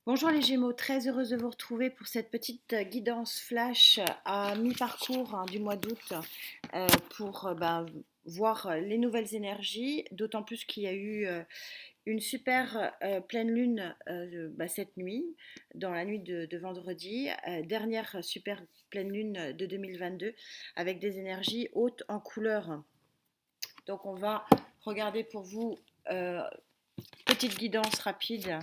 Bonjour les Gémeaux, très heureuse de vous retrouver pour cette petite guidance flash à mi-parcours du mois d'août pour voir les nouvelles énergies, d'autant plus qu'il y a eu une super pleine lune cette nuit, dans la nuit de vendredi, dernière super pleine lune de 2022 avec des énergies hautes en couleur. Donc on va regarder pour vous, euh, petite guidance rapide.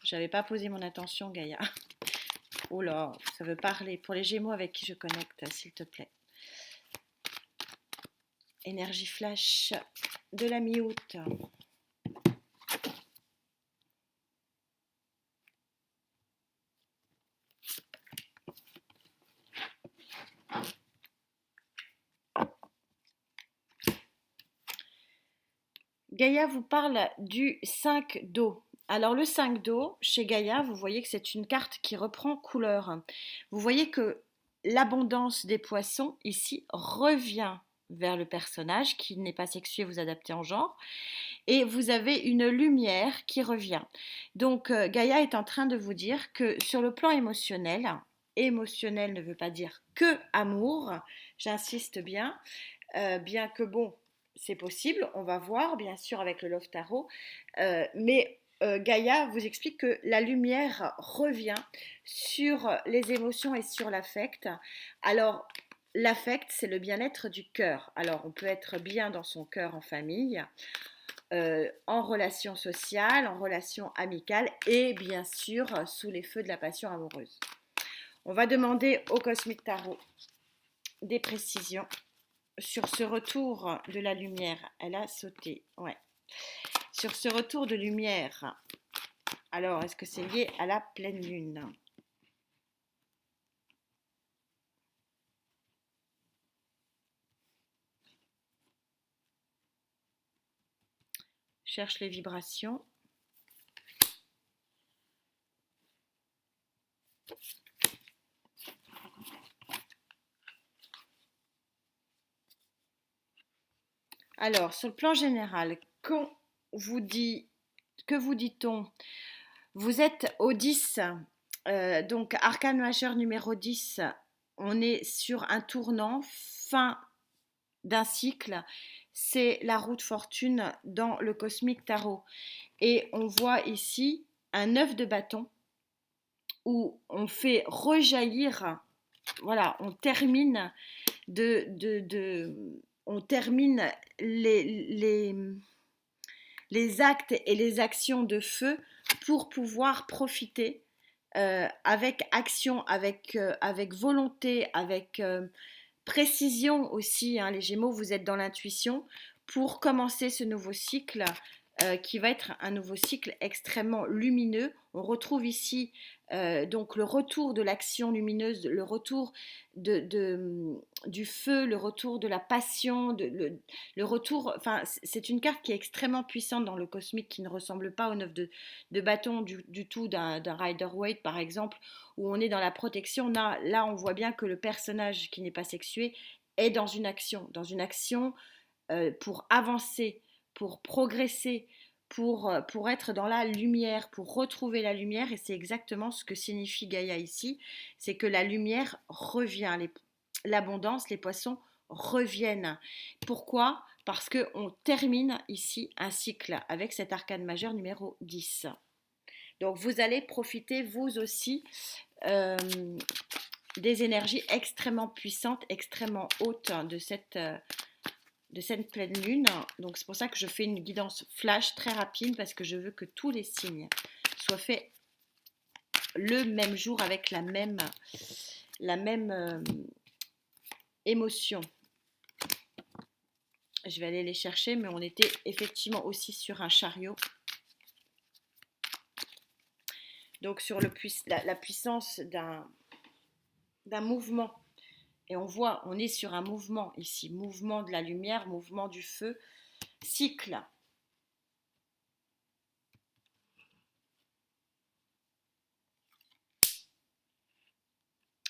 J'avais pas posé mon attention, Gaïa. Oh là, ça veut parler. Pour les Gémeaux avec qui je connecte, s'il te plaît. Énergie flash de la mi-août. Gaïa vous parle du 5 d'eau. Alors le 5 d'eau, chez Gaïa, vous voyez que c'est une carte qui reprend couleur. Vous voyez que l'abondance des poissons ici revient vers le personnage qui n'est pas sexué, vous adaptez en genre. Et vous avez une lumière qui revient. Donc Gaïa est en train de vous dire que sur le plan émotionnel, émotionnel ne veut pas dire que amour, j'insiste bien, bien que bon, c'est possible, on va voir bien sûr avec le Love Tarot, mais Gaïa vous explique que la lumière revient sur les émotions et sur l'affect. Alors, l'affect, c'est le bien-être du cœur. Alors, on peut être bien dans son cœur en famille, en relation sociale, en relation amicale et bien sûr sous les feux de la passion amoureuse. On va demander au Cosmic Tarot des précisions sur ce retour de la lumière. Elle a sauté, ouais. Sur ce retour de lumière, alors est-ce que c'est lié à la pleine lune? Cherche les vibrations. Alors, sur le plan général, quand vous dit, que vous dit-on? Vous êtes au 10, donc arcane majeur numéro 10. On est sur un tournant, fin d'un cycle. C'est la roue de fortune dans le Cosmic Tarot. Et on voit ici un 9 de bâton où on fait rejaillir, voilà, on termine on termine les actes et les actions de feu pour pouvoir profiter avec action, avec volonté, avec précision aussi, hein, les Gémeaux, vous êtes dans l'intuition pour commencer ce nouveau cycle qui va être un nouveau cycle extrêmement lumineux. On retrouve ici donc le retour de l'action lumineuse, le retour du feu, le retour de la passion, le retour. Enfin, c'est une carte qui est extrêmement puissante dans le cosmique, qui ne ressemble pas au 9 de bâton du tout d'un Rider-Waite par exemple, où on est dans la protection. Là, on voit bien que le personnage qui n'est pas sexué est dans une action pour avancer, pour progresser, pour être dans la lumière, pour retrouver la lumière. Et c'est exactement ce que signifie Gaïa ici, c'est que la lumière revient, l'abondance, les poissons reviennent. Pourquoi? Parce qu'on termine ici un cycle avec cet arcane majeur numéro 10. Donc vous allez profiter vous aussi euh, des énergies extrêmement puissantes, extrêmement hautes de cette pleine lune. Donc c'est pour ça que je fais une guidance flash très rapide parce que je veux que tous les signes soient faits le même jour avec la même émotion. Je vais aller les chercher, mais on était effectivement aussi sur un chariot. Donc sur la puissance d'un mouvement. Et on voit, on est sur un mouvement ici, mouvement de la lumière, mouvement du feu, cycle.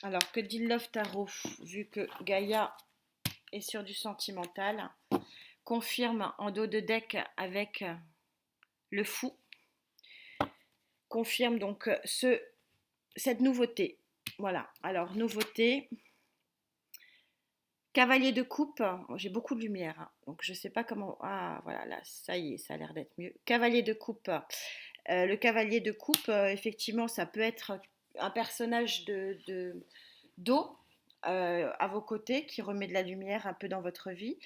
Alors que dit Love Tarot, vu que Gaïa est sur du sentimental, confirme en dos de deck avec le fou, confirme donc cette nouveauté. Voilà, alors nouveauté. Cavalier de coupe, j'ai beaucoup de lumière, hein, donc je ne sais pas comment. Ah voilà, là, ça y est, ça a l'air d'être mieux. Cavalier de coupe. Le cavalier de coupe, effectivement, ça peut être un personnage d'eau à vos côtés qui remet de la lumière un peu dans votre vie.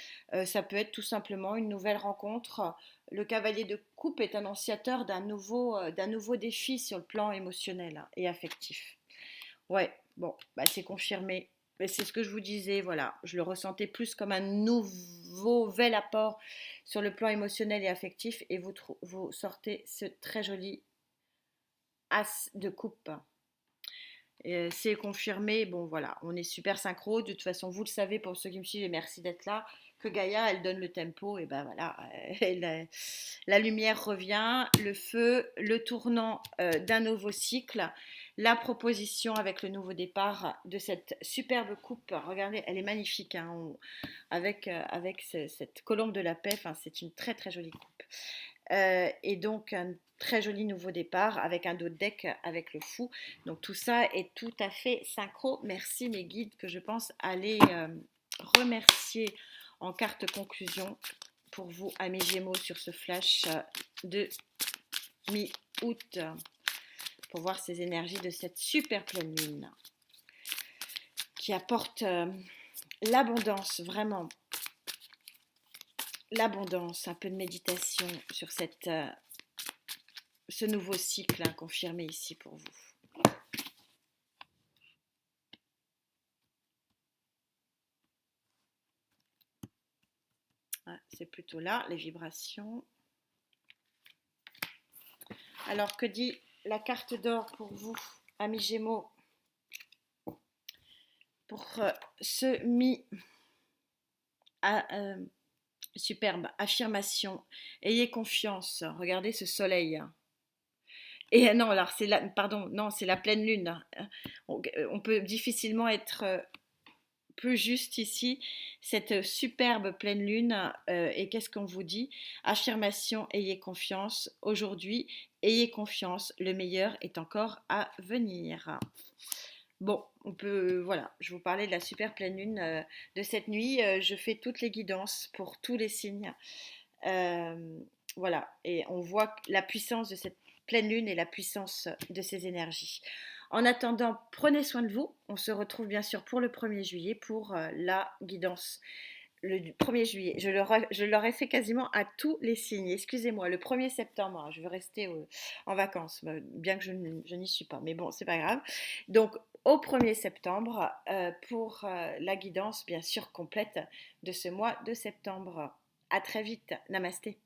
Ça peut être tout simplement une nouvelle rencontre. Le cavalier de coupe est annonciateur d'un nouveau défi sur le plan émotionnel et affectif. Ouais, bon, bah c'est confirmé. Mais c'est ce que je vous disais, voilà. Je le ressentais plus comme un nouvel apport sur le plan émotionnel et affectif. Et vous sortez ce très joli as de coupe. C'est confirmé. Bon, voilà, on est super synchro. De toute façon, vous le savez pour ceux qui me suivent, et merci d'être là, que Gaïa, elle donne le tempo. Et ben voilà, la lumière revient, le feu, le tournant d'un nouveau cycle, la proposition avec le nouveau départ de cette superbe coupe. Regardez, elle est magnifique, hein, avec cette colombe de la paix. Enfin, c'est une très très jolie coupe. Et donc un très joli nouveau départ avec un dos de deck avec le fou. Donc tout ça est tout à fait synchro. Merci mes guides que je pense aller remercier en carte conclusion pour vous, amis Gémeaux, sur ce flash de mi-août pour voir ces énergies de cette super pleine lune qui apporte l'abondance, vraiment l'abondance, un peu de méditation sur ce nouveau cycle confirmé ici pour vous. Ah, c'est plutôt là, les vibrations. Alors, que dit la carte d'or pour vous, amis Gémeaux, pour ce superbe affirmation. Ayez confiance. Regardez ce soleil. Et non, alors c'est la pleine lune. On peut difficilement être plus juste ici. Cette superbe pleine lune. Et qu'est-ce qu'on vous dit? Affirmation, ayez confiance. Aujourd'hui, ayez confiance. Le meilleur est encore à venir. Bon, voilà, je vous parlais de la super pleine lune de cette nuit. Je fais toutes les guidances pour tous les signes. Voilà, et on voit la puissance de cette pleine lune et la puissance de ces énergies. En attendant, prenez soin de vous. On se retrouve bien sûr pour le 1er juillet pour la guidance. Le 1er juillet, je l'aurais fait quasiment à tous les signes. Excusez-moi, le 1er septembre, je veux rester en vacances, bien que je n'y suis pas, mais bon, c'est pas grave. Donc, au 1er septembre, pour la guidance, bien sûr, complète de ce mois de septembre. À très vite. Namasté.